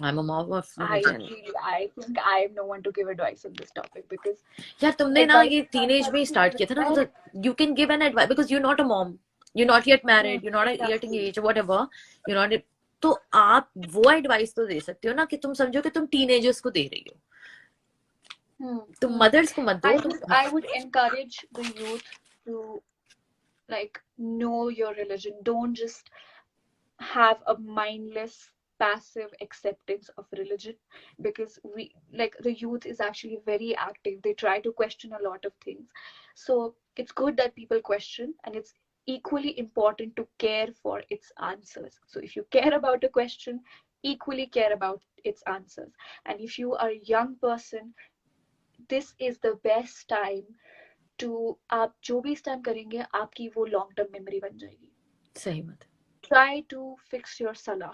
I'm a mom of I religion. really, I think I am no one to give advice on this topic because यार तुमने ना advice ये is not teenage में something start you किया था ना, get. मतलब you can give an advice because you not a mom, you not yet married, you not yet Exactly. Engage, what ever, you not, तो आप वो advice तो दे सकते हो ना कि तुम समझो कि तुम टीनेजर्स को दे रही हो, Hmm. तुम Hmm. मदर्स को मत दो तुम। I would encourage the youth to like know your religion. Don't just have a mindless passive acceptance of religion, because we like the youth is actually very active. They try to question a lot of things. So it's good that people question, and it's equally important to care for its answers. So if you care about a question, equally care about its answers. And if you are a young person, this is the best time to, आप जो भी इस time करेंगे आपकी वो long term memory बन जाएगी. सही बात। Try to fix your salah.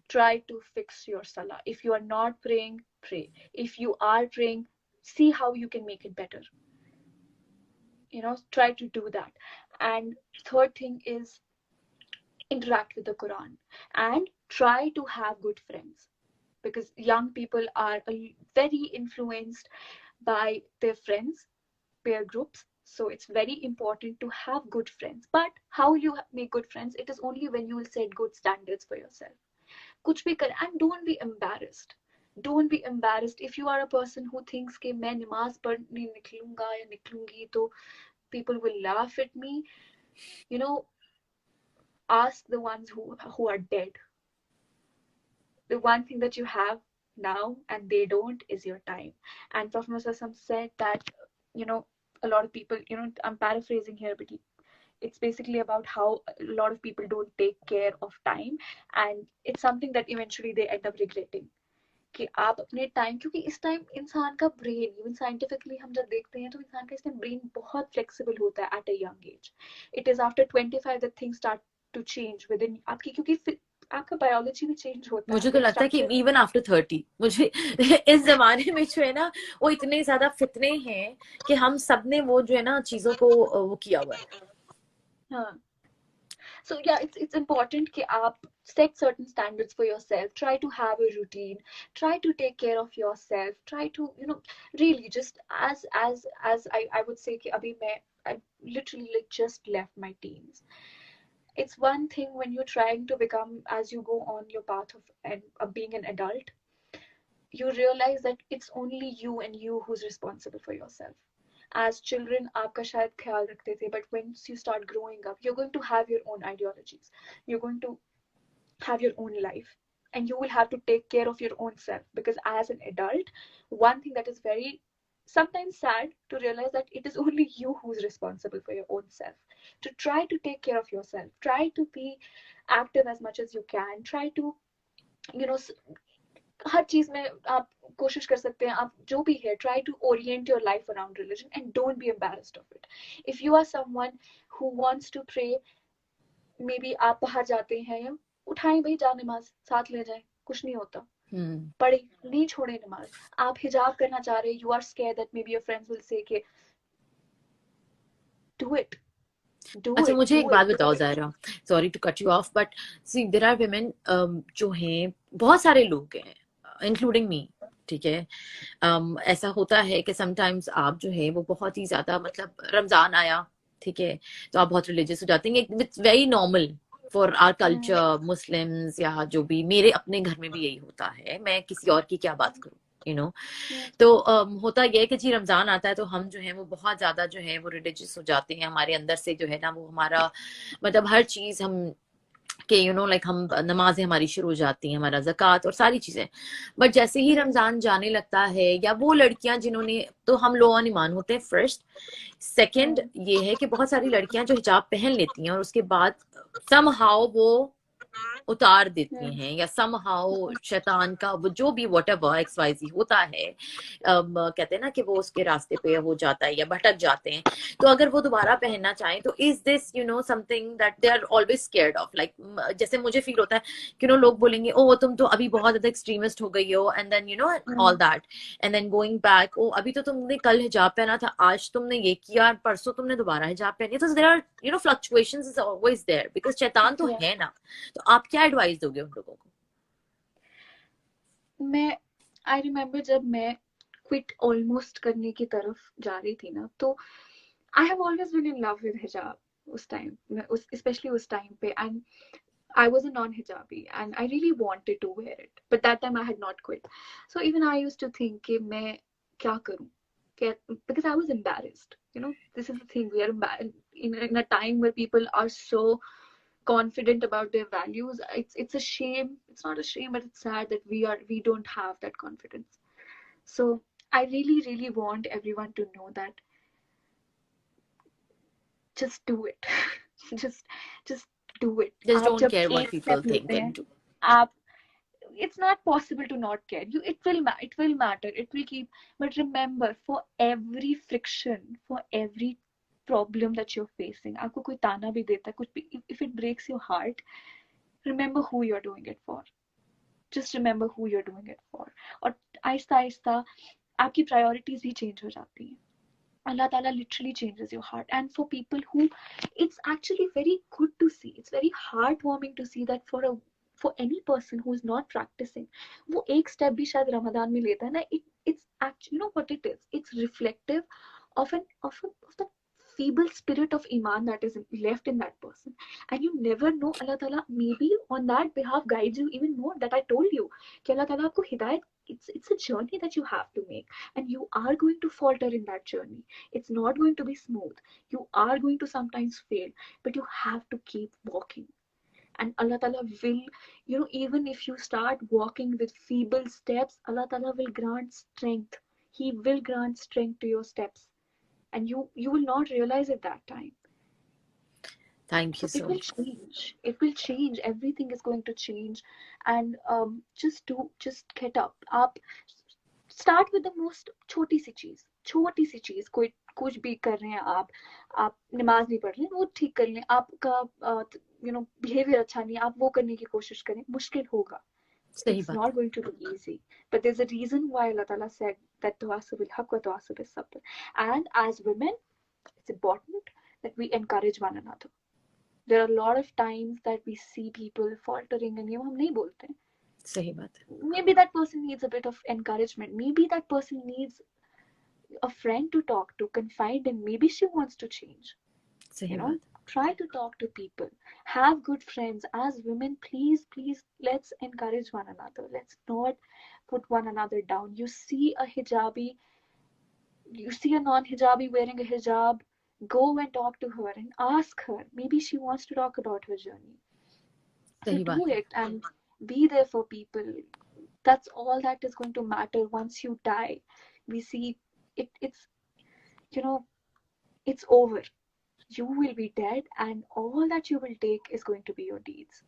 Try to fix your salah. If you are not praying, pray. If you are praying, see how you can make it better. Try to do that. And third thing is interact with the Quran and try to have good friends, because young people are very influenced by their friends, peer groups. So it's very important to have good friends. But how you make good friends? It is only when you will set good standards for yourself. कुछ भी करें, and don't be embarrassed. Don't be embarrassed if you are a person who thinks कि मैं नमाज पढ़ने निकलूंगा या निकलूंगी तो people will laugh at me. You know, ask the ones who are dead. The one thing that you have now and they don't is your time. And Prophet Muhammad said that, you know, a lot of people, I'm paraphrasing here, but it's basically about how a lot of people don't take care of time, and it's something that eventually they end up regretting. कि आप अपने time, क्योंकि इस time इंसान का brain, even scientifically हम जब देखते हैं तो इंसान का इस टाइम ब्रेन बहुत फ्लेक्सिबल होता है at a young age. It is after 25 that things start to change within आपकी, क्योंकि आपका बायोलॉजी भी चेंज होता है, मुझे तो आपका लगता है कि स्ट्रक्चर. इवन आफ्टर 30 मुझे इस जमाने में जो है ना वो इतने ज्यादा फितने हैं कि हम सब ने वो जो है ना चीजों को वो किया हुआ है। हाँ. So yeah, it's important कि आप set certain standards for yourself. Try to have a routine. Try to take care of yourself. Try to, really just as I would say कि अभी मैं I literally like just left my teens. It's one thing when you're trying to become, as you go on your path of being an adult, you realize that it's only you and you who's responsible for yourself. As children आपका शायद ख्याल रखते थे, but once you start growing up, you're going to have your own ideologies. You're going to have your own life, and you will have to take care of your own self, because as an adult, one thing that is very sometimes sad to realize that it is only you who's responsible for your own self. To try to take care of yourself, try to be active as much as you can, try to, you know हर चीज में आप कोशिश कर सकते हैं, आप जो भी है, try to orient your life around religion and don't be embarrassed of it. If you are someone who wants to pray, maybe आप बाहर जाते हैं, या उठाएं भाई जा नमाज साथ ले जाएं, कुछ नहीं होता. हम्म। पढ़े नहीं छोड़े नमाज. आप हिजाब करना चाह रहे, you are scared that maybe your friends will say कि do it, do अच्छा it, मुझे एक do बात it, do बताओ it. Zaira, sorry to cut you off but see there are women जो हैं, बहुत सारे लोग हैं इंक्लूडिंग मी, ठीक है। ऐसा होता है कि समटाइम्स आप जो है वो बहुत ही ज्यादा, मतलब रमजान आया, ठीक है, तो आप बहुत रिलीजियस हो जाते हैं, it's very normal for our Hmm. Culture, Muslims या जो भी, मेरे अपने घर में भी यही होता है, मैं किसी और की क्या बात करूं, यू नो। Hmm. तो होता यह है कि जी रमजान आता है तो हम जो है वो बहुत ज्यादा जो है वो रिलीजियस हो जाते हैं, हमारे अंदर से जो है ना वो हमारा, मतलब हर चीज हम कि लाइक हम नमाजें हमारी शुरू हो जाती हैं, हमारा ज़कात और सारी चीजें। बट जैसे ही Hmm. रमजान जाने लगता है, या वो लड़कियां जिन्होंने, तो हम लो ऑन ईमान होते हैं फर्स्ट। Second Hmm. ये है कि बहुत सारी लड़कियां जो हिजाब पहन लेती हैं और उसके बाद समहाउ वो उतार देती Hmm. हैं, या समहाउ शैतान का वो जो भी whatever XYZ होता है, कहते हैं ना कि वो उसके रास्ते पे हो जाता है या भटक जाते हैं। तो अगर वो दोबारा पहनना चाहें तो is this something that they are always scared of, like जैसे मुझे फील होता है कि लोग बोलेंगे ओ तुम तो अभी बहुत ज्यादा एक्सट्रीमिस्ट हो गई हो, and then all Hmm. That, and then going back, ओ अभी तो तुमने कल हिजाब पहना था, आज तुमने ये किया, परसों तुमने दोबारा हिजाब पहनी, तो there are fluctuations is always there, because शैतान तो Yeah. है ना। तो आप क्या एडवाइस दोगे उन लोगों को? मैं आई रिमेम्बर जब मैं क्विट ऑलमोस्ट करने की तरफ जा रही थी ना, तो I have always been in love with हिजाब उस टाइम में, उस स्पेशली उस टाइम पे, and I was a non-hijabi and I really wanted to wear it, but that time I had not quit. So even I used to think कि मैं क्या करूं, because I was embarrassed. You know, this is the thing. We are in a time where people are so confident about their values. It's a shame. It's not a shame, but it's sad that we don't have that confidence. So I really want everyone to know that just do it. just just do it. Just आप don't जब care what एक people step think लेते हैं, and do. आप it's not possible to not care. It will matter. It will keep. But remember, for every friction, for every problem that you're facing, आपको कोई ताना भी देता है, कुछ भी, if it breaks your heart, remember who you're doing it for. Just remember who you're doing it for. और आहिस्ता आहिस्ता आपकी प्रायोरिटीज भी चेंज हो जाती हैं. Allah Ta'ala literally changes your heart. And for people who, it's actually very good to see. It's very heartwarming to see that for any person who is not practicing, वो एक step भी शायद रमजान में लेता है ना, it's actually, you know what it is? It's reflective of the feeble spirit of iman that is left in that person. And you never know, Allah Ta'ala maybe on that behalf guides you even more. That I told you कि Allah Ta'ala आपको हिदायत, it's a journey that you have to make, and you are going to falter in that journey. It's not going to be smooth. You are going to sometimes fail, but you have to keep walking. And Allah Ta'ala will, you know, even if you start walking with feeble steps, Allah Ta'ala will grant strength. He will grant strength to your steps. And you will not realize it that time. Thank you So it so will much. change. It will change. Everything is going to change. And just get up. Start with the most छोटी सी चीज. कोई कुछ भी कर रहे हैं आप नमाज नहीं पढ़ रहे हैं, वो ठीक कर लें. आपका बिहेवियर अच्छा नहीं, आप वो करने की कोशिश करें. मुश्किल होगा. सही It's बात not है. going to be easy, but there's a reason why Allah Ta'ala said that tawassul bil haqq wa tawassul bis sabr. And as women, it's important that we encourage one another. There are a lot of times that we see people faltering and हम नहीं बोलते हैं. सही बात है. Maybe that person needs a bit of encouragement. Maybe that person needs a friend to talk to, confide in. Maybe she wants to change. सही You बात know, है. try to talk to people. Have good friends. As women, please, let's encourage one another. Let's not put one another down. You see a non-hijabi wearing a hijab, go and talk to her and ask her. Maybe she wants to talk about her journey. So सही do बात है. it and be there for people. That's all that is going to matter once you die. We see it's you know it's over. You will be dead, and all that you will take is going to be your deeds.